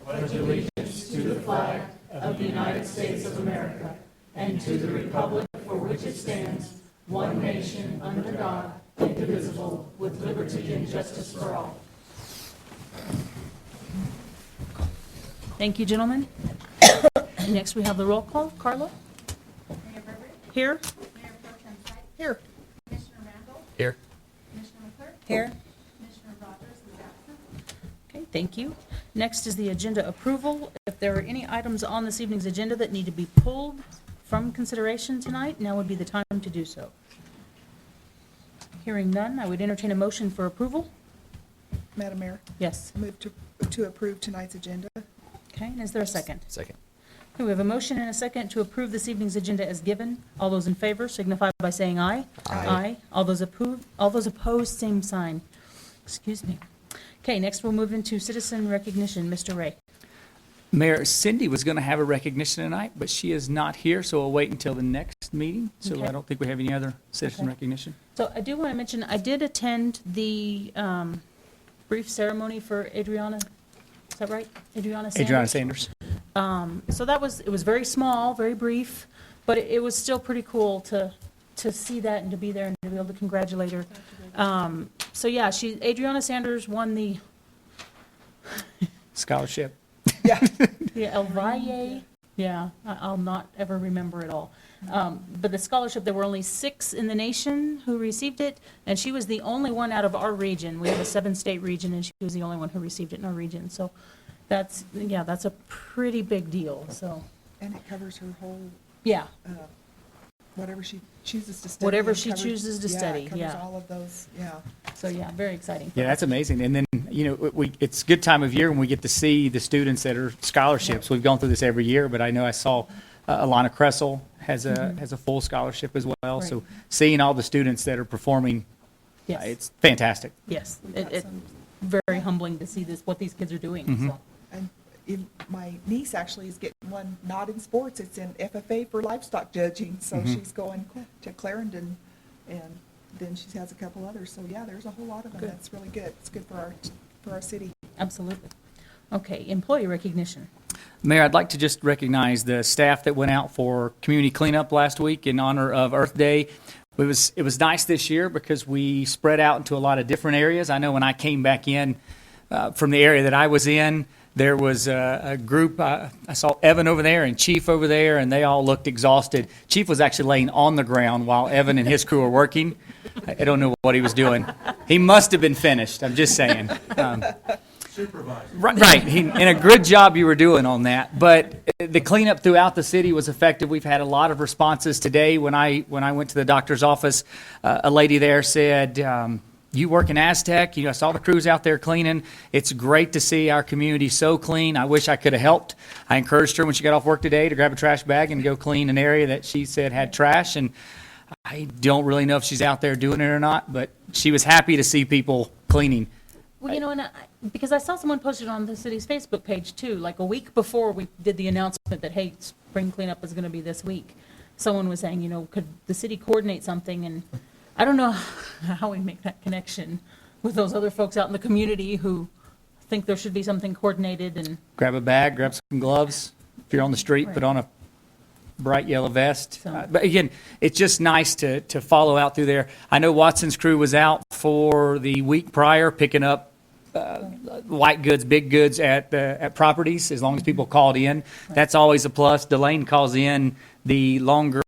pledge allegiance to the flag of the United States of America and to the republic for which it stands, one nation under God, indivisible, with liberty and justice for all. Thank you, gentlemen. Next, we have the roll call. Carla? Mayor Burberry? Here? Mayor Pro Tem Sight? Here. Commissioner Randall? Here. Commissioner McClure? Here. Commissioner Rogers is absent. Okay, thank you. Next is the agenda approval. If there are any items on this evening's agenda that need to be pulled from consideration tonight, now would be the time to do so. Hearing none, I would entertain a motion for approval. Madam Mayor, Yes. I move to approve tonight's agenda. Okay, and is there a second? Second. Okay, we have a motion and a second to approve this evening's agenda as given. All those in favor signify by saying aye. Aye. All those opposed, same sign. Excuse me. Okay, next we'll move into citizen recognition. Mr. Ray. Mayor, Cindy was going to have a recognition tonight, but she is not here, so we'll wait until the next meeting. So Okay. I don't think we have any other citizen Okay. recognition. So I do want to mention, I did attend the brief ceremony for Adriana, is that right? Adriana Sanders? Adriana Sanders. So it was very small, very brief, but it was still pretty cool to see that and to be there and to be able to congratulate her. So yeah, Adriana Sanders won the Scholarship. Yeah. El Valle, yeah, I'll not ever remember it all. But the scholarship, there were only 6 in the nation who received it, and she was the only one out of our region. We have a 7-state region, and she was the only one who received it in our region. So that's a pretty big deal, so, And it covers her whole, yeah. whatever she chooses to study. Whatever It she covers- chooses to study, It yeah. covers all of those, yeah. So, yeah, very exciting. Yeah, that's amazing. And then, it's a good time of year when we get to see the students that are scholarships. We've gone through this every year, but I know I saw Alana Kressel has a full scholarship as well. So Right. seeing all the students that are performing, Yes, it's fantastic. yes. We got It's some- very humbling to see what these kids are doing, so. And my niece actually is getting one, not in sports, it's in FFA for livestock judging. So she's going to Clarendon, and then she has a couple others. So yeah, there's a whole lot of them. Good. That's really good. It's good for our city. Absolutely. Okay, employee recognition. Mayor, I'd like to just recognize the staff that went out for community cleanup last week in honor of Earth Day. It was nice this year because we spread out into a lot of different areas. I know when I came back in from the area that I was in, there was a group. I saw Evan over there and Chief over there, and they all looked exhausted. Chief was actually laying on the ground while Evan and his crew were working. I don't know what he was doing. He must have been finished. I'm just saying. Supervisor. Right. And a good job you were doing on that. But the cleanup throughout the city was effective. We've had a lot of responses today. When I went to the doctor's office, a lady there said, you work in Aztec. I saw the crews out there cleaning. It's great to see our community so clean. I wish I could have helped. I encouraged her when she got off work today to grab a trash bag and go clean an area that she said had trash. And I don't really know if she's out there doing it or not, but she was happy to see people cleaning. Well, because I saw someone posted on the city's Facebook page too, like a week before we did the announcement that, hey, spring cleanup is going to be this week. Someone was saying, could the city coordinate something? And I don't know how we make that connection with those other folks out in the community who think there should be something coordinated and. Grab a bag, grab some gloves. If you're on the street, Right. put on a bright yellow vest. So- But again, it's just nice to follow out through there. I know Watson's crew was out for the week prior picking up white goods, big goods at properties, as long as people called in. That's always a plus. Delane calls in the longer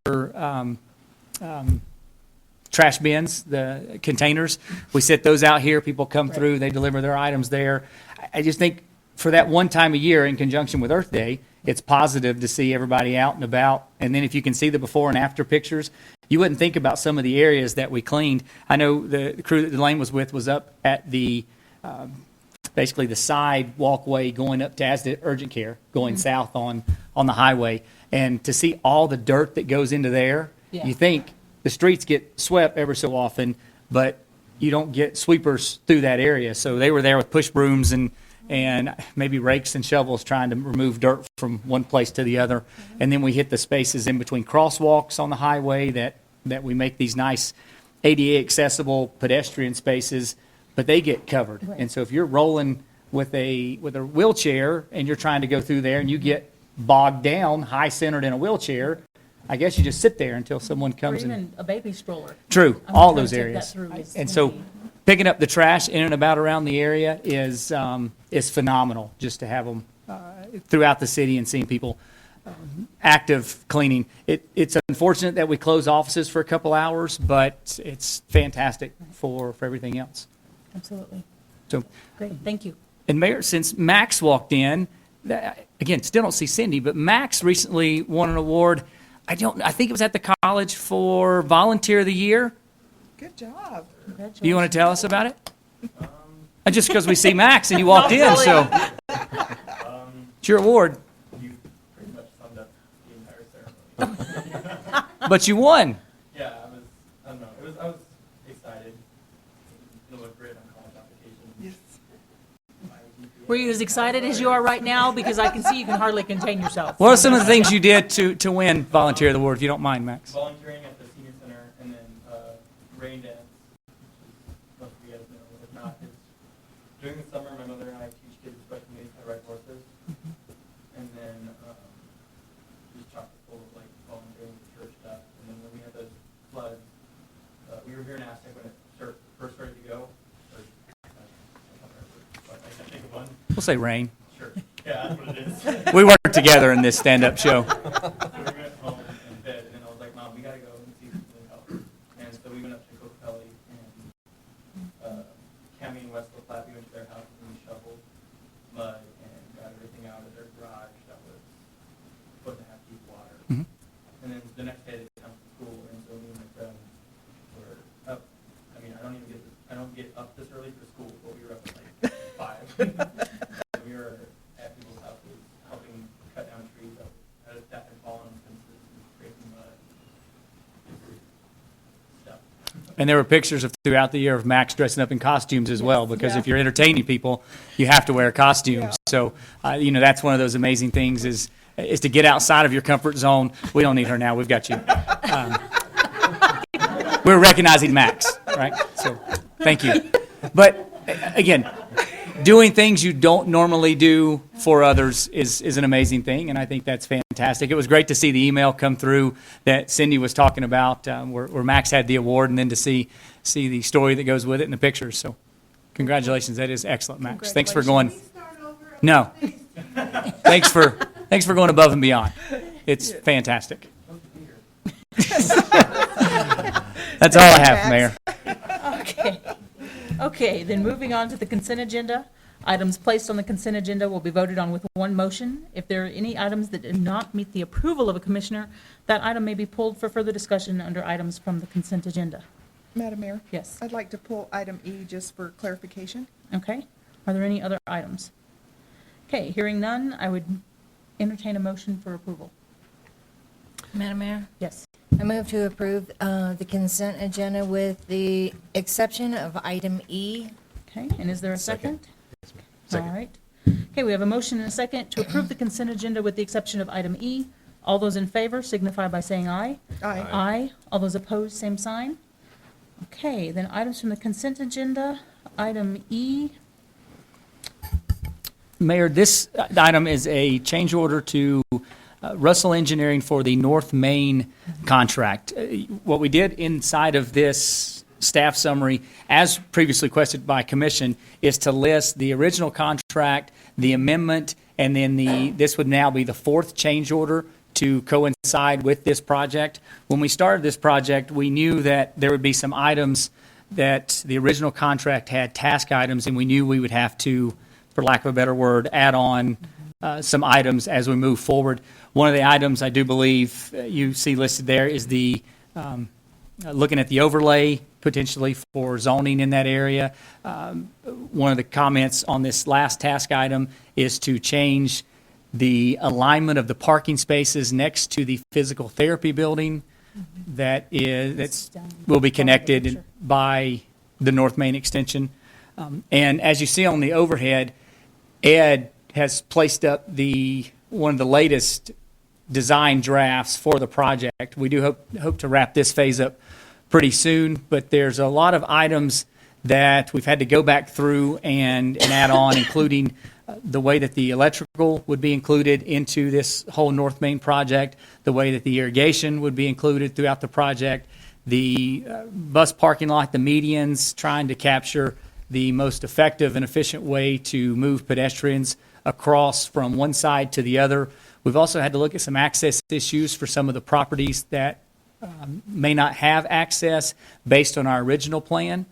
trash bins, the containers. We set those out here. People come through. They deliver their items there. I just think for that one time a year in conjunction with Earth Day, it's positive to see everybody out and about. And then if you can see the before and after pictures, you wouldn't think about some of the areas that we cleaned. I know the crew that Delane was with was up at the basically the side walkway going up to Aztec Urgent Care, going south on the highway. And to see all the dirt that goes into there, Yeah. you think the streets get swept ever so often, but you don't get sweepers through that area. So they were there with push brooms and maybe rakes and shovels trying to remove dirt from one place to the other. And then we hit the spaces in between crosswalks on the highway that we make these nice ADA accessible pedestrian spaces, but they get covered. Right. And so if you're rolling with a wheelchair and you're trying to go through there and you get bogged down, high centered in a wheelchair, I guess you just sit there until someone Or comes in. even a baby stroller. True, I'm all trying to those take that areas. through is And gonna so be- picking up the trash in and about around the area is phenomenal, just to have them throughout the city and seeing people active cleaning. It's unfortunate that we close offices for a couple hours, but it's fantastic for everything else. Absolutely. So, Great, thank you. and Mayor, since Max walked in, again, still don't see Cindy, but Max recently won an award. I think it was at the college for Volunteer of the Year. Good job. Congratulations. Do you want to tell us about it? Just because we see Max and you walked in, so it's your award. You pretty much summed up the entire ceremony. But you won. Yeah, I don't know, I was excited. It looked great on college applications. Yes. My GPA Were you as excited as you are right now? Because I can see you can hardly contain yourself. What are some of the things you did to win Volunteer of the Award, if you don't mind, Max? Volunteering at the senior center, and then rain dance, which is most of you guys know. If not, it's during the summer, my mother and I teach kids special needs how to ride horses. And then just chock full of like volunteering for church stuff. And then when we had those floods, we were here in Aztec when it first started to go. Or, I can't think of one. We'll say rain. Sure. Yeah, that's what it is. We worked together in this stand-up show. So we went home in bed, and then I was like, Mom, we gotta go and see if we can help. And so we went up to Cocopelli, and Cammy and West Platte, we went to their house and we shoveled mud and got everything out of their garage that was supposed to have deep water. Mhm. And then the next day they come to school, and so me and my friend were up. I mean, I don't get up this early for school, but we were up at like 5. We were at people's houses helping cut down trees that had fallen on fences and breaking mud. Stuff. And there were pictures of throughout the year of Max dressing up in costumes as well, because Yeah. if you're entertaining people, you have to wear a costume. Yeah. So, that's one of those amazing things is to get outside of your comfort zone. We don't need her now. We've got you. We're recognizing Max, right? So, thank you. But again, doing things you don't normally do for others is an amazing thing, and I think that's fantastic. It was great to see the email come through that Cindy was talking about, where Max had the award, and then to see the story that goes with it and the pictures. So, congratulations. That is excellent, Max. Thanks for going. No, thanks for going above and beyond. It's fantastic. That's all I have, Mayor. Okay. Okay, then moving on to the consent agenda. Items placed on the consent agenda will be voted on with one motion. If there are any items that do not meet the approval of a commissioner, that item may be pulled for further discussion under items from the consent agenda. Madam Mayor? Yes. I'd like to pull item E just for clarification. Okay. Are there any other items? Okay, hearing none, I would entertain a motion for approval. Madam Mayor, Yes. I move to approve the consent agenda with the exception of item E. Okay, and is there a second? Second. All right. Okay, we have a motion and a second to approve the consent agenda with the exception of item E. All those in favor signify by saying aye. Aye. Aye. All those opposed, same sign. Okay, then items from the consent agenda, item E. Mayor, this item is a change order to Russell Engineering for the North Main contract. What we did inside of this staff summary, as previously requested by commission, is to list the original contract, the amendment, and then this would now be the fourth change order to coincide with this project. When we started this project, we knew that there would be some items that the original contract had task items, and we knew we would have to, for lack of a better word, add on some items as we move forward. One of the items I do believe you see listed there is the looking at the overlay potentially for zoning in that area. One of the comments on this last task item is to change the alignment of the parking spaces next to the physical therapy building that will be connected by the North Main extension. And as you see on the overhead, Ed has placed up one of the latest design drafts for the project. We do hope to wrap this phase up pretty soon, but there's a lot of items that we've had to go back through and add on, including the way that the electrical would be included into this whole North Main project, the way that the irrigation would be included throughout the project, the bus parking lot, the medians, trying to capture the most effective and efficient way to move pedestrians across from one side to the other. We've also had to look at some access issues for some of the properties that may not have access based on our original plan.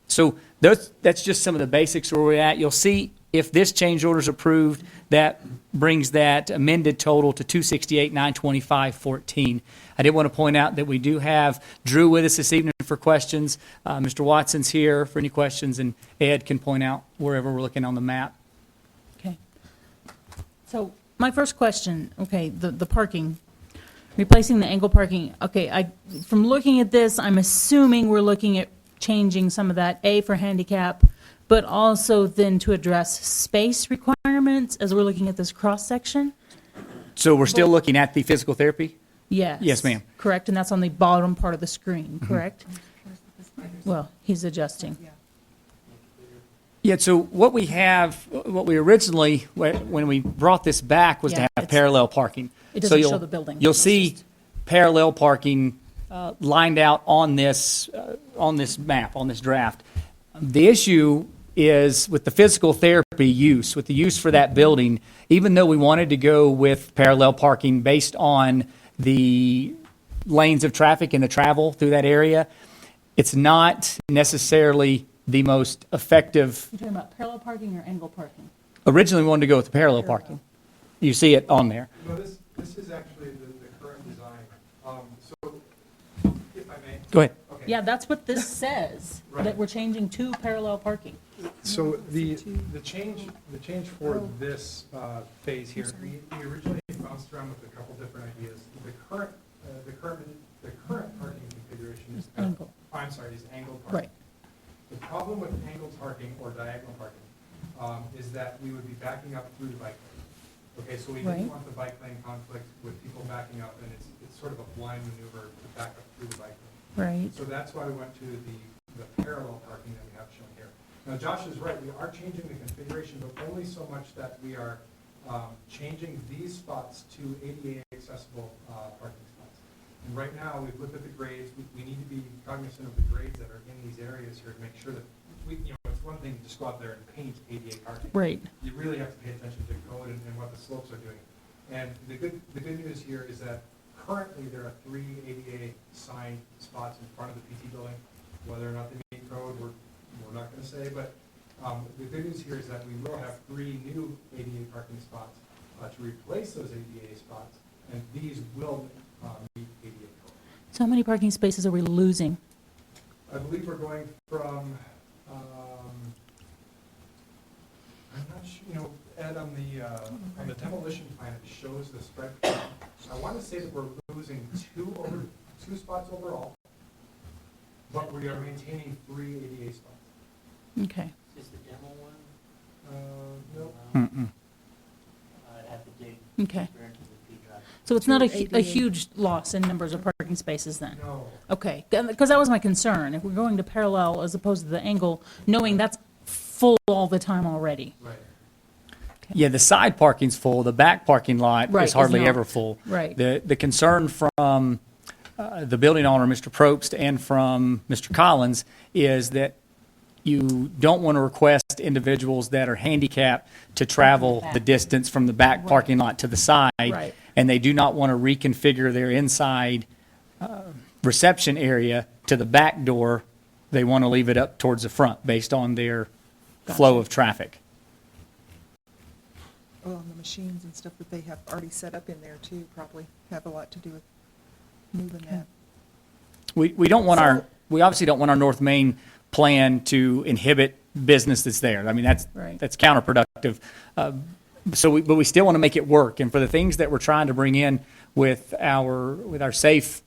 So that's just some of the basics where we're at. You'll see if this change order is approved, that brings that amended total to 268,925.14. I did want to point out that we do have Drew with us this evening for questions. Mr. Watson's here for any questions, and Ed can point out wherever we're looking on the map. Okay. So my first question, okay, the parking, replacing the angle parking. Okay, from looking at this, I'm assuming we're looking at changing some of that, A, for handicap, but also then to address space requirements as we're looking at this cross-section? So we're still looking at the physical therapy? Yes. Yes, ma'am. Correct, and that's on the bottom part of the screen, correct? Well, he's adjusting. Yeah. Yeah, so what we originally, when we brought this back, was to Yeah, have it's- parallel parking. It So doesn't you'll- show the building. You'll It's see just- parallel parking lined out on this map, on this draft. The issue is with the physical therapy use, with the use for that building, even though we wanted to go with parallel parking based on the lanes of traffic and the travel through that area, it's not necessarily the most effective. You're talking about parallel parking or angle parking? Originally, we wanted to go with the parallel parking. You see it on there. No, this is actually the current design. So, if I may. Go ahead. Okay. Yeah, that's what this says, that Right. we're changing to parallel parking. So the change for this phase here, we originally bounced around with a couple different ideas. The current parking configuration is Angle. I'm sorry, is angled parking. Right. The problem with angled parking or diagonal parking is that we would be backing up through the bike lane. Okay, so we Right. didn't want the bike lane conflict with people backing up, and it's sort of a blind maneuver to back up through the bike lane. Right. So that's why we went to the parallel parking that we have shown here. Now, Josh is right, we are changing the configuration, but only so much that we are changing these spots to ADA accessible parking spots. And right now, we've looked at the grades, we need to be cognizant of the grades that are in these areas here to make sure that it's one thing to just go out there and paint ADA parking. Right. You really have to pay attention to code and what the slopes are doing. And the good news here is that currently there are 3 ADA sign spots in front of the PT building. Whether or not they meet code, we're not going to say, but the good news here is that we will have 3 new ADA parking spots to replace those ADA spots, and these will meet ADA code. So how many parking spaces are we losing? I believe we're going from, I'm not sure, Ed, on the demolition plan, it shows the spread. I want to say that we're losing 2 spots overall, but we are maintaining 3 ADA spots. Okay. Is the demo one? No. Mm-mm. I'd have to dig Okay. deeper into the P drive. So it's not a ADA. huge loss in numbers of parking spaces then? No. Okay, because that was my concern. If we're going to parallel as opposed to the angle, knowing that's full all the time already. Right. Yeah, the side parking's full, the back parking lot Right, is is hardly not. ever full. Right. The concern from the building owner, Mr. Probst, and from Mr. Collins is that you don't want to request individuals that are handicapped to travel the distance from the back parking lot to the side. Right. And they do not want to reconfigure their inside reception area to the back door. They want to leave it up towards the front based on their flow of traffic. Well, and the machines and stuff that they have already set up in there too probably have a lot to do with moving that. We don't want we obviously don't want our North Main plan to inhibit business that's there. I mean, that's Right. counterproductive. But we still want to make it work. And for the things that we're trying to bring in with our safe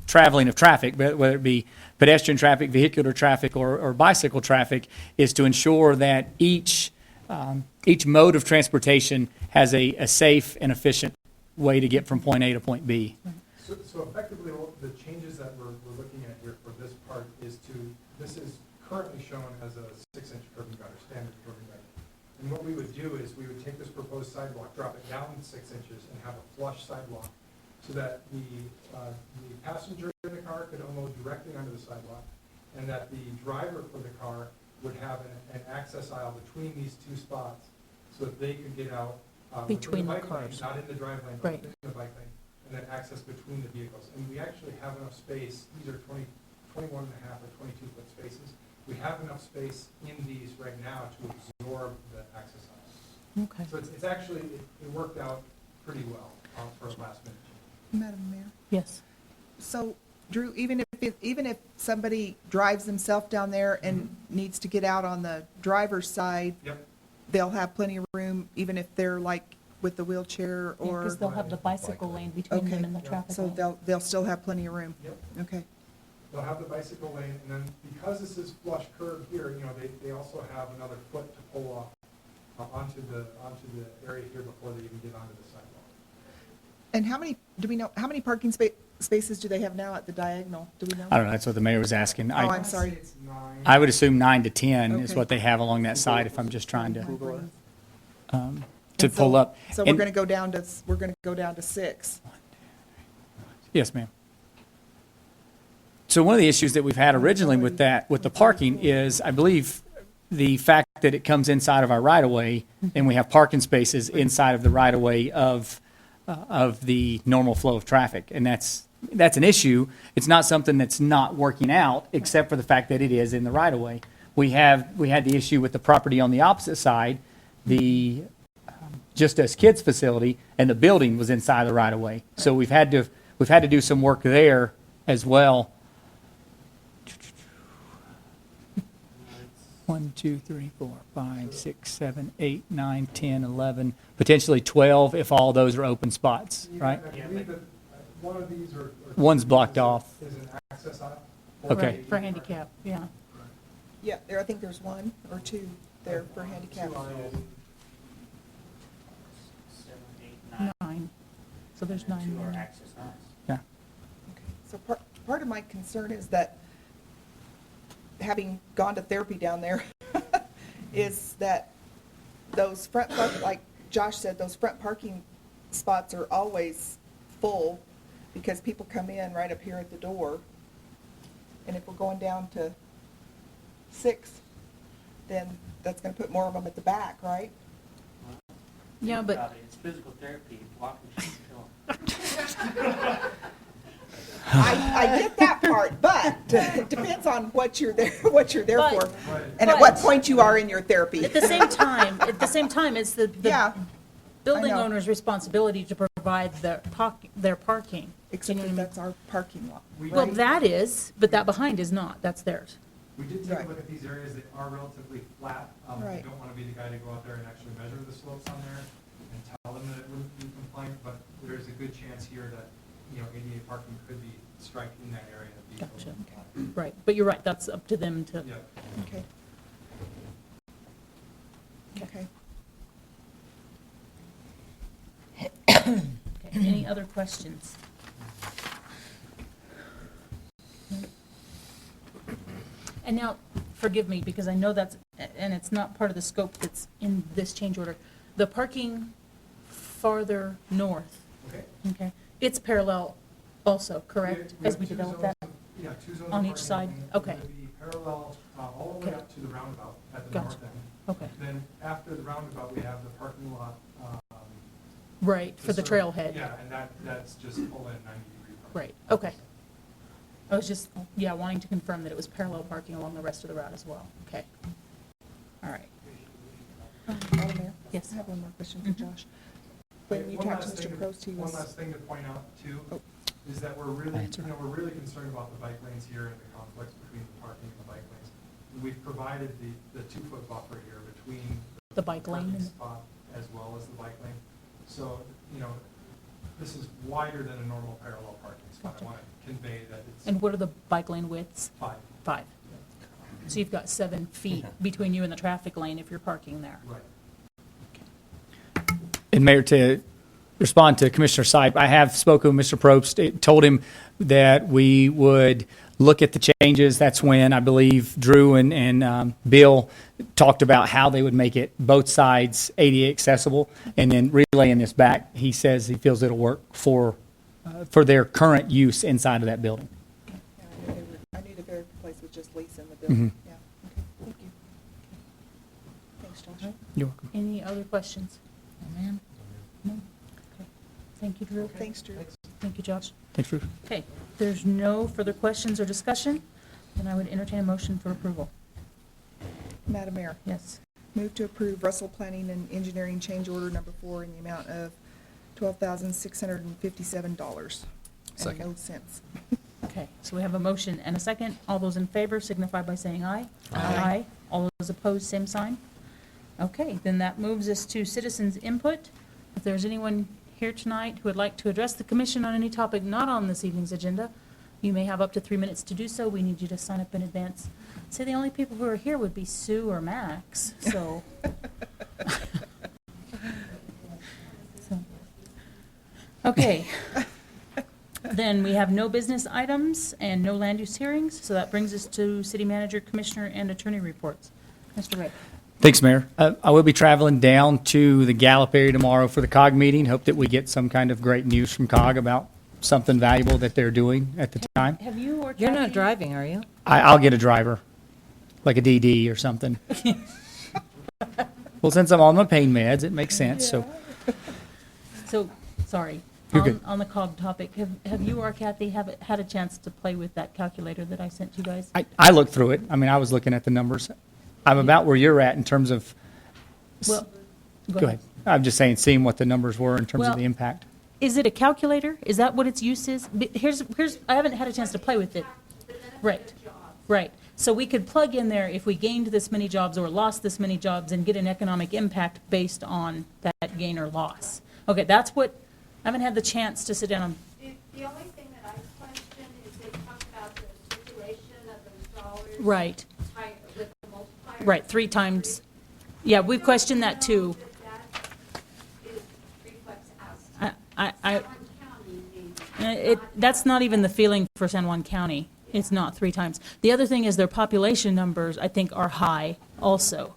traveling of traffic, whether it be pedestrian traffic, vehicular traffic, or bicycle traffic, is to ensure that each mode of transportation has a safe and efficient way to get from point A to point B. So effectively, the changes that we're looking at here for this part this is currently shown as a 6-inch curb and gutter, standard curb and gutter. And what we would do is we would take this proposed sidewalk, drop it down 6 inches, and have a flush sidewalk so that the passenger in the car could unload directly onto the sidewalk, and that the driver for the car would have an access aisle between these two spots so that they could get out within Between the bike lane, cars. not in the drive lane, but Right. within the bike lane, and then access between the vehicles. And we actually have enough space, these are 21 and a half or 22-foot spaces. We have enough space in these right now to absorb the access aisle. Okay. So it's actually, it worked out pretty well for a last minute change. Madam Mayor. Yes. So, Drew, even if somebody drives themselves down there and needs to get out on the driver's side, Yep. they'll have plenty of room, even if they're like with the wheelchair or, Because they'll have the bicycle lane between them Okay. and the traffic so lane. they'll still have plenty of room. Yep. Okay. They'll have the bicycle lane, and then because this is flush curb here, you know, they also have another foot to pull off onto the area here before they even get onto the sidewalk. And do we know, how many parking spaces do they have now at the diagonal? Do we know? I don't know, that's what the mayor was asking. Oh, I, I'm sorry. It's 9. I would assume 9 to 10 is Okay. what they have along that side if I'm just trying to, to And so- pull up. So we're And- gonna go down to 6. Yes, ma'am. So one of the issues that we've had originally with that, with the parking, is I believe the fact that it comes inside of our right-of-way, and we have parking spaces inside of the right-of-way of the normal flow of traffic. And that's an issue. It's not something that's not working out, except for the fact that it is in the right-of-way. We had the issue with the property on the opposite side, the Just Us Kids facility, and the building was inside the right-of-way. So we've had to do some work there as well. 1, 2, 3, 4, 5, 6, 7, 8, 9, 10, 11, potentially 12 if all those are open spots, right? I believe that one of these are. One's blocked off. Is an access aisle. Okay. Right, for handicap, yeah. Yeah, I think there's 1 or 2 there for handicap. 2 aisles. 7, 8, 9. 9. So there's and 9 2 are there. access aisles. Yeah. Okay. So part of my concern is that, having gone to therapy down there, is that those like Josh said, those front parking spots are always full because people come in right up here at the door. And if we're going down to 6, then that's gonna put more of them at the back, right? Yeah, Think but- about it, it's physical therapy, walking machine film. I get that part, but it depends on what you're there But- for. And at what but- point you are in your therapy. At the same time, it's the Yeah, building I know. owner's responsibility to provide their parking. except You know that what I mean? that's our parking lot. Well, that is, but that behind is not, that's theirs. We did take a Right. look at these areas that are relatively flat. I Right. don't want to be the guy to go out there and actually measure the slopes on there and tell them that it wouldn't be compliant, but there's a good chance here that, you know, ADA parking could be striped in that area. and be Gotcha. compliant. Right, but you're right, that's up to them to, Yeah. Okay. Okay. okay. Any other questions? And now, forgive me, because I know that's, and it's not part of the scope that's in this change order. The parking farther north, Okay. okay, it's parallel also, correct, We as have we 2 develop zones that? of- Yeah, 2 zones. of On each parking, side? and Okay. It would be parallel all the way Okay. up to the roundabout at the Gotcha. north end. Okay, Then after the roundabout, we have the parking lot. right, for the to serve- trailhead, Yeah, and that's just full in 90-degree. right, okay. I was just, yeah, wanting to confirm that it was parallel parking along the rest of the route as well, okay. All right, Madam Mayor? Yes. I have one more question for Mhm. Josh. When you One talked to last Mr. thing Prost, he One was, last thing to point out too, Oh. is that we're really, That's all right. we're really concerned about the bike lanes here and the conflicts between the parking and the bike lanes. We've provided the 2-foot buffer here between the bike lane, parking and- spot as well as the bike lane. So, you know, this is wider than a normal parallel parking spot. Gotcha. I want to convey that it's and what are the bike lane widths? 5. 5. So you've got 7 feet between you and the traffic lane if you're parking there. Right. And Mayor, to respond to Commissioner Sipe, I have spoken with Mr. Probst, told him that we would look at the changes. That's when I believe Drew and Bill talked about how they would make it both sides ADA accessible, and then relaying this back, he says he feels it'll work for their current use inside of that building. Yeah, I knew the very place was just leasing the building, yeah, okay, thank you. Thanks, Josh. You're welcome. Any other questions? No, ma'am? No? Okay. Thank you, Drew. Thanks, Drew. Thank you, Josh. Thanks, Drew. Okay, if there's no further questions or discussion, then I would entertain a motion for approval. Madam Mayor, Yes. move to approve Russell Planning and Engineering change order number 4 in the amount of $12,657. Second. And no cents. Okay, so we have a motion and a second. All those in favor signify by saying aye. Aye. All those opposed, same sign. Okay, then that moves us to citizens' input. If there's anyone here tonight who would like to address the commission on any topic not on this evening's agenda, you may have up to 3 minutes to do so. We need you to sign up in advance. Say the only people who are here would be Sue or Max, so. Okay. Then we have no business items and no land use hearings, so that brings us to city manager, commissioner, and attorney reports. Mr. Ray. Thanks, Mayor. I will be traveling down to the Gallup area tomorrow for the COG meeting. Hope that we get some kind of great news from COG about something valuable that they're doing at the time. Have you or You're not Kathy- driving, are you? I'll get a driver, like a DD or something. Well, since I'm on my pain meds, it makes sense, so. So, sorry. You're good. On the COG topic, have you or Kathy had a chance to play with that calculator that I sent you guys? I looked through it. I mean, I was looking at the numbers. I'm about where you're at in terms of, Well, go ahead. I'm just saying, seeing what the numbers were in terms Well, of the impact. Is it a calculator? Is that what its use is? Here's, I haven't had a chance to play with it. Right, right. So we could plug in there if we gained this many jobs or lost this many jobs and get an economic impact based on that gain or loss. Okay, that's what, I haven't had the chance to sit down and, The only thing that I question is they talk about the circulation of those dollars. right, With the multiplier. right, 3 times. Yeah, we've questioned that too. That is reflects Aztec. I, One county, maybe. that's not even the feeling for San Juan County. It's not 3 times. The other thing is their population numbers, I think, are high also.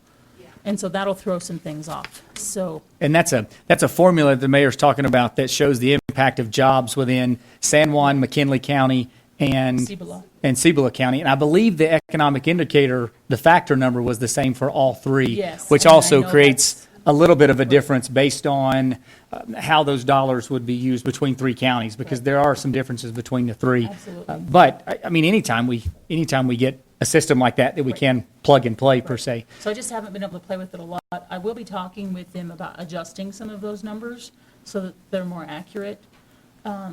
And so that'll throw some things off. So, And that's a formula the mayor's talking about that shows the impact of jobs within San Juan, McKinley County, and Cibola. Cibola County. And I believe the economic indicator, the factor number was the same for all 3. Yes, Which and I also know creates a little bit of a difference based on how those dollars would be used between 3 counties, because there are some differences between the 3. Absolutely. But I mean, anytime we get a system like that we can plug and play per se. so I just haven't been able to play with it a lot. I will be talking with them about adjusting some of those numbers so that they're more accurate.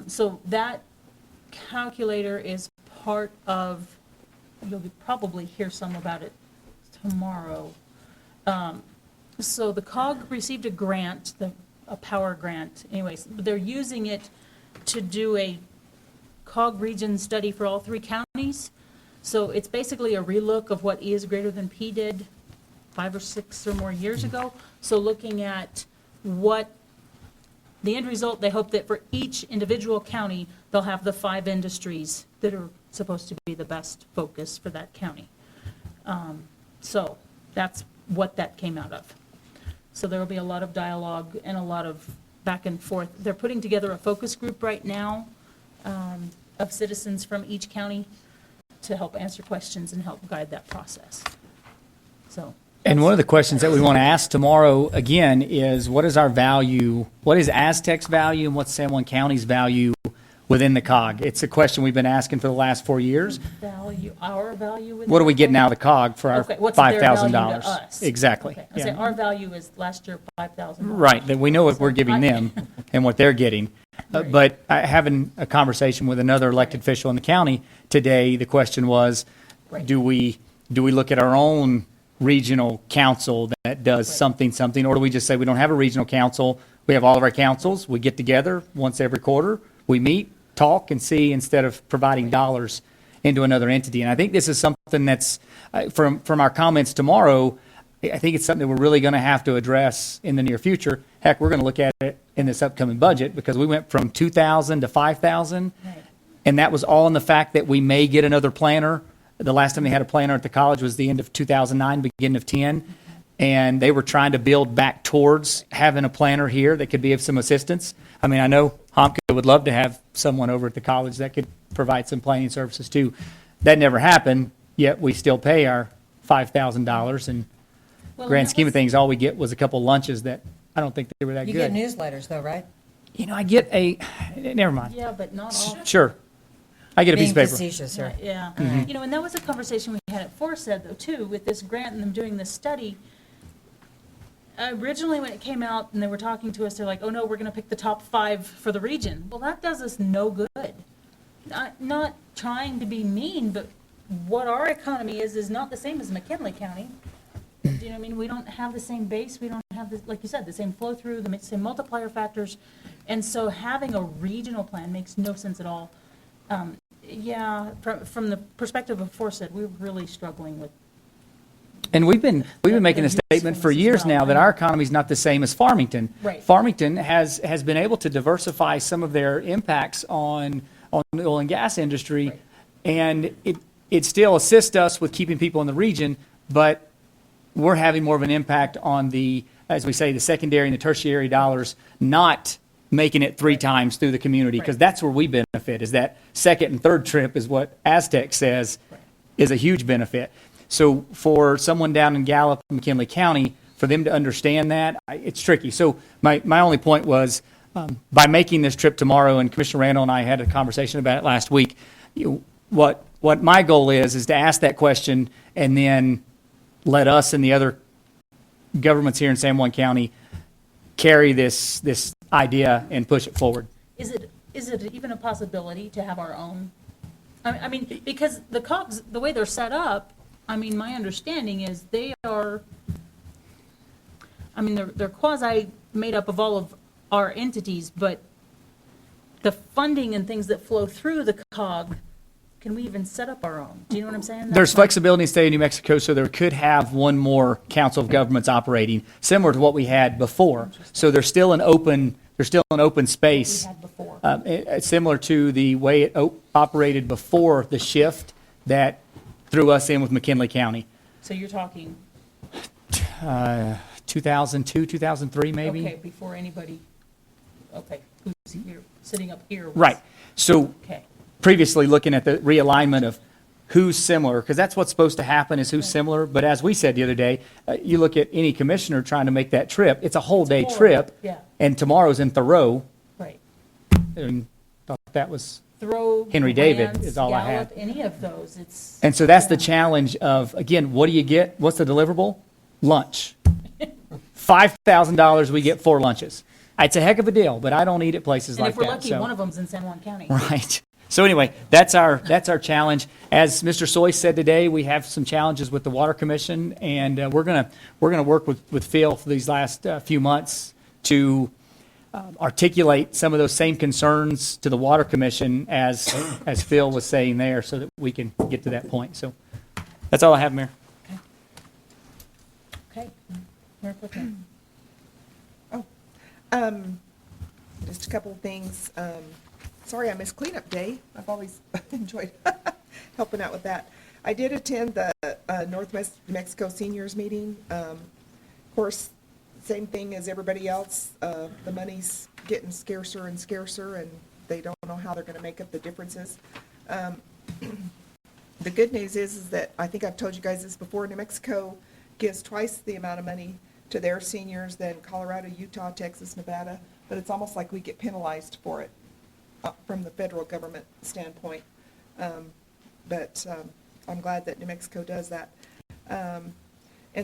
So that calculator is part of, you'll probably hear some about it tomorrow. So the COG received a grant, a power grant, anyways, but they're using it to do a COG region study for all 3 counties. So it's basically a relook of what E is greater than P did 5 or 6 or more years ago. So looking at what the end result, they hope that for each individual county, they'll have the 5 industries that are supposed to be the best focus for that county. So that's what that came out of. So there will be a lot of dialogue and a lot of back and forth. They're putting together a focus group right now of citizens from each county to help answer questions and help guide that process. So. And one of the questions that we want to ask tomorrow, again, is what is our value, what is Aztec's value, and what's San Juan County's value within the COG? It's a question we've been asking for the last 4 years. Value, our value with. What are we getting out of the COG for our Okay, what's their value $5,000? to us? Exactly. Okay, I say Yeah. our value is last year $5,000. Right, that we know what we're giving them and what they're getting. Right. But having a conversation with another elected official in the county today, the question was, Right. do we look at our own regional council that does Right. something, or do we just say we don't have a regional council? We have all of our councils. We get together once every quarter. We meet, talk, and see, instead of providing dollars into another entity. And I think this is something that's, from our comments tomorrow, I think it's something that we're really going to have to address in the near future. Heck, we're going to look at it in this upcoming budget, because we went from 2,000 to 5,000. Right. And that was all in the fact that we may get another planner. The last time they had a planner at the college was the end of 2009, beginning of 10. And they were trying to build back towards having a planner here that could be of some assistance. I mean, I know Homke would love to have someone over at the college that could provide some planning services too. That never happened, yet we still pay our $5,000. And Well, grand that scheme of was- things, all we get was a couple lunches that I don't think they were that You good. get newsletters though, right? You know, I get never mind. Yeah, but not all. Sure. I get a piece Being of paper. facetious here. Yeah, Mm-hmm. you know, and that was a conversation we had at Forsaid though, too, with this grant and them doing this study. Originally, when it came out and they were talking to us, they're like, oh no, we're gonna pick the top 5 for the region. Well, that does us no good. Not trying to be mean, but what our economy is not the same as McKinley County. Do you know what I mean? We don't have the same base, we don't have, the, like you said, the same flow through, the same multiplier factors. And so having a regional plan makes no sense at all. Yeah, from the perspective of Forsaid, we're really struggling with. And we've been making a the statement for usefulness as years well. now that our economy is not the same as Farmington. Right. Farmington has been able to diversify some of their impacts on the oil and gas industry, Right. and it still assists us with keeping people in the region, but we're having more of an impact on the, as we say, the secondary and the tertiary dollars, not making it 3 times through the community, because Right. that's where we benefit, is that second and third trip is what Aztec says is a huge benefit. So for someone down in Gallup, McKinley County, for them to understand that, it's tricky. So my only point was, by making this trip tomorrow, and Commissioner Randall and I had a conversation about it last week, what my goal is to ask that question and then let us and the other governments here in San Juan County carry this idea and push it forward. Is it even a possibility to have our own? I mean, because the COGS, the way they're set up, I mean, my understanding is they are, I mean, they're quasi made up of all of our entities, but the funding and things that flow through the COG, can we even set up our own? Do you know what I'm saying? There's That's flexibility in the state of New Mexico, so there could have one more council of governments operating, similar to what we had before. So there's still an open what we space, had before. similar to the way it operated before the shift that threw us in with McKinley County. So you're talking, 2002, 2003, maybe? okay, before anybody, okay, who's here, sitting up here. was- Right. So Okay. previously looking at the realignment of who's similar, because that's what's supposed to happen is who's similar. But as we said the other day, you look at any commissioner trying to make that trip, it's a whole day horrible. trip. Yeah. And tomorrow's in Thoreau. Right. And thought that was, Throw. Henry David Lance, is all I had. Gallup, any of those, it's. and so that's the Yeah. challenge of, again, what do you get? What's the deliverable? Lunch. $5,000, we get 4 lunches. It's a heck of a deal, but I don't eat at places And like if we're that. lucky, so- one of them's in San Juan County. Right. So anyway, that's our challenge. As Mr. Soy said today, we have some challenges with the Water Commission, and we're gonna work with Phil for these last few months to articulate some of those same concerns to the Water Commission as Phil was saying there, so that we can get to that point. So that's all I have, Mayor. Okay. Mayor Pro Tem. Just a couple of things. Sorry I missed cleanup day. I've always enjoyed helping out with that. I did attend the Northwest New Mexico Seniors Meeting. Of course, same thing as everybody else. The money's getting scarcer and scarcer, and they don't know how they're going to make up the differences. The good news is that, I think I've told you guys this before, New Mexico gives twice the amount of money to their seniors than Colorado, Utah, Texas, Nevada, but it's almost like we get penalized for it from the federal government standpoint. But I'm glad that New Mexico does that. And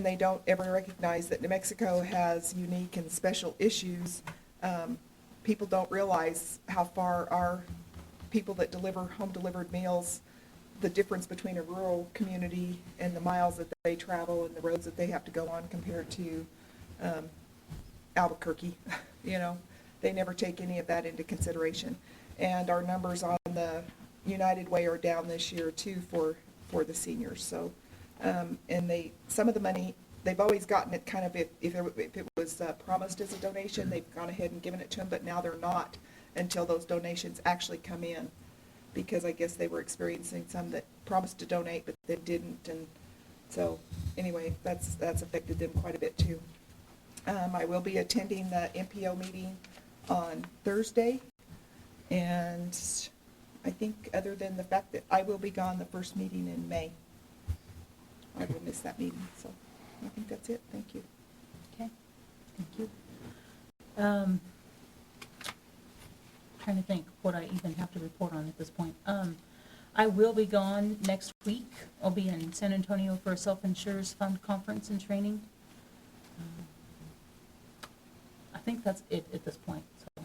they don't ever recognize that New Mexico has unique and special issues. People don't realize how far our people that deliver home-delivered meals, the difference between a rural community and the miles that they travel and the roads that they have to go on compared to Albuquerque. You know, they never take any of that into consideration. And our numbers on the United Way are down this year too for the seniors. So, and some of the money, they've always gotten it kind of, if it was promised as a donation, they've gone ahead and given it to them, but now they're not until those donations actually come in. because I guess they were experiencing some that promised to donate, but then didn't, and so, anyway, that's affected them quite a bit too. I will be attending the MPO meeting on Thursday, and I think other than the fact that I will be gone the first meeting in May, I will miss that meeting, so I think that's it. Thank you. Okay, thank you. Trying to think what I even have to report on at this point. I will be gone next week. I'll be in San Antonio for a self-insurers fund conference and training. I think that's it at this point, so.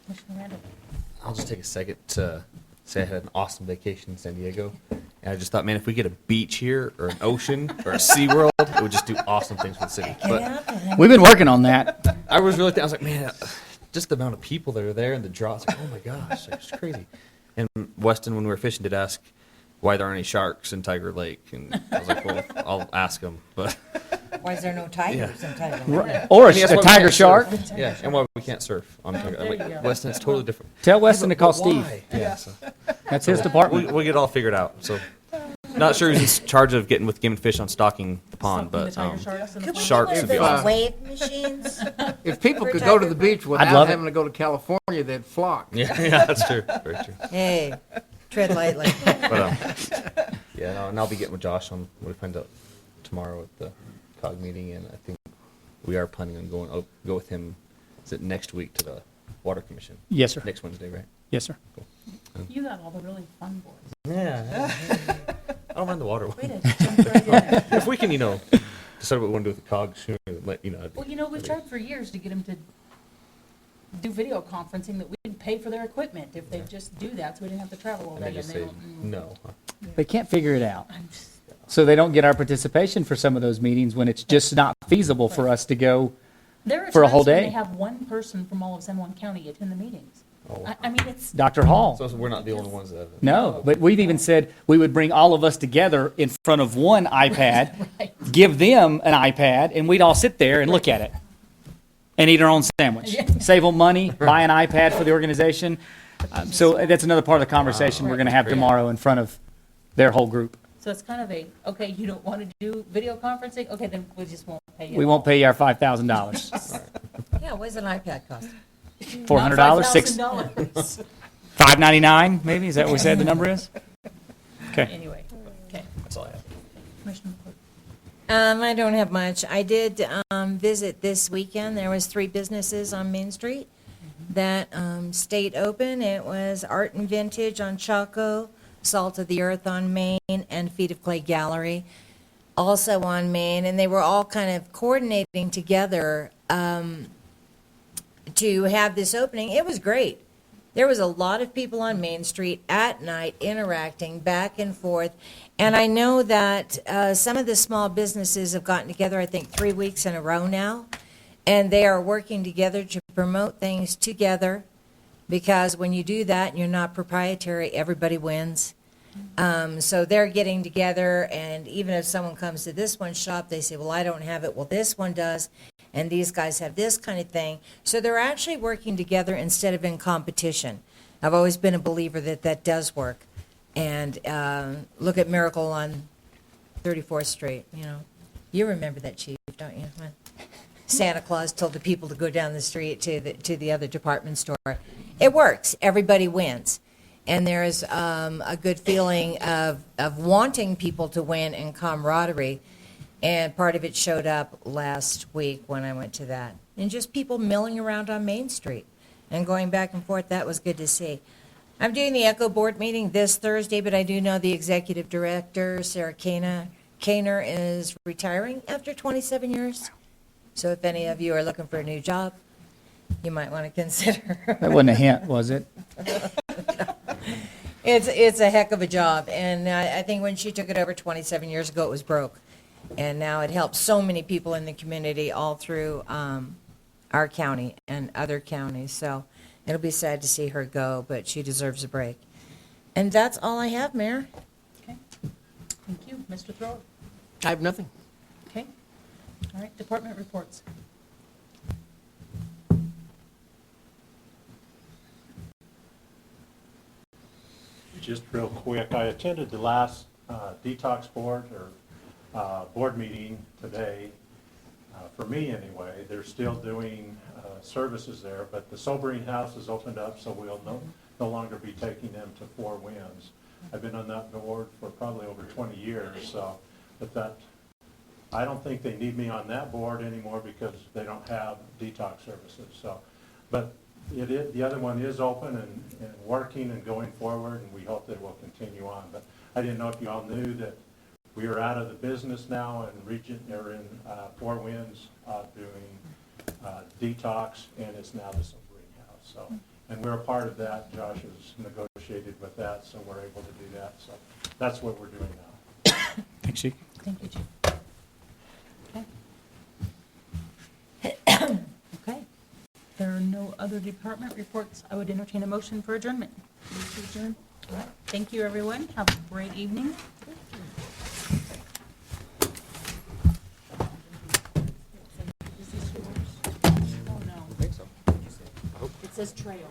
Commissioner Randall? I'll just take a second to say I had an awesome vacation in San Diego. And I just thought, man, if we get a beach here or an ocean or a SeaWorld, it would just do awesome things for the city. But We've been working on that. I was really, I was like, man, just the amount of people that are there and the draw. It's like, oh my gosh, it's crazy. And Weston, when we were fishing, did ask why there aren't any sharks in Tiger Lake. And I was like, well, I'll ask him. But Why is there no tigers in Tiger Lake? Or And he asked a why we tiger can't shark. surf. Yeah, and why we can't surf on Tiger there you Lake. go. Weston, it's totally different. Tell Weston to But call why? Steve. Yeah, so That's his department. we'll get it all figured out. So, not sure who's in charge of getting with Game and Fish on stocking the pond, Something, the but tiger sharks and the sharks would be awesome. Wave machines? If people For could go to Tiger the beach I'd without love it. having to go to California, they'd flock. Yeah, that's true. Very true. Hey, tread lightly. But yeah, no, and I'll be getting with Josh on what we find out tomorrow at the COG meeting, and I think we are planning on going. I'll go with him. Is it next week to the Water Commission? Yes, sir. Next Wednesday, right? Yes, sir. You got all the really fun boys. Yeah. I don't mind the water Way one. to jump right in there. If we can, decide what we want to do with the COG sooner, let you know. Well, we've tried for years to get them to do video conferencing, that we didn't pay for their equipment if they just do that, so we didn't have to travel all And day. they just and say don't- no. They can't figure it out. I'm just- So they don't get our participation for some of those meetings when it's just not feasible for us to go. There are For a times whole when day? they have one person from all of San Juan County attend the meetings. Oh. I mean, it's, Dr. Hall. So we're not the only ones that have it. No, but we've even said we would bring all of us together in front of one iPad, right. give them an iPad, and we'd all sit there and look at it and eat our own sandwich. Yeah. Save them money, buy an iPad for the organization. So that's another part of the conversation we're going to have tomorrow in front of their whole group. So it's kind of okay, you don't want to do video conferencing? Okay, then we just won't pay you. We won't pay you our $5,000. Yeah, what does an iPad cost? $400, $5,000. $599, maybe? Is that what we said the number is? Okay. Anyway, okay. That's all I have. Commissioner McCoy. I don't have much. I did visit this weekend. There was 3 businesses on Main Street that stayed open. It was Art and Vintage on Chaco, Salt of the Earth on Main, and Feet of Clay Gallery also on Main. And they were all kind of coordinating together to have this opening. It was great. There was a lot of people on Main Street at night interacting back and forth. And I know that some of the small businesses have gotten together, I think, 3 weeks in a row now. And they are working together to promote things together. Because when you do that and you're not proprietary, everybody wins. So they're getting together, and even if someone comes to this one shop, they say, well, I don't have it. Well, this one does. And these guys have this kind of thing. So they're actually working together instead of in competition. I've always been a believer that that does work. And look at Miracle on 34th Street, You remember that, Chief, don't you? When Santa Claus told the people to go down the street to the other department store. It works. Everybody wins. And there's a good feeling of wanting people to win and camaraderie. And part of it showed up last week when I went to that. And just people milling around on Main Street and going back and forth. That was good to see. I'm doing the ECHO board meeting this Thursday, but I do know the executive director, Sarah Kainer, is retiring after 27 years. So if any of you are looking for a new job, you might want to consider. That wasn't a hint, was it? It's a heck of a job. And I think when she took it over 27 years ago, it was broke. And now it helps so many people in the community all through our county and other counties. So it'll be sad to see her go, but she deserves a break. And that's all I have, Mayor. Okay. Thank you. Mr. Thrower. I have nothing. Okay. All right, department reports. Just real quick, I attended the last detox board or board meeting today. For me anyway, they're still doing services there, but the sobering house is opened up, so we'll no longer be taking them to Four Winds. I've been on that board for probably over 20 years, so, but that, I don't think they need me on that board anymore because they don't have detox services, so. But the other one is open and working and going forward, and we hope that it will continue on. But I didn't know if you all knew that we are out of the business now in in Four Winds doing detox, and it's now the sobering house. So, and we're a part of that. Josh has negotiated with that, so we're able to do that. So that's what we're doing now. Thanks, Chief. Thank you, Chief. Okay. Okay. There are no other department reports. I would entertain a motion for adjournment. All right. Thank you, everyone. Have a great evening. Oh, no. I think so. It says trail.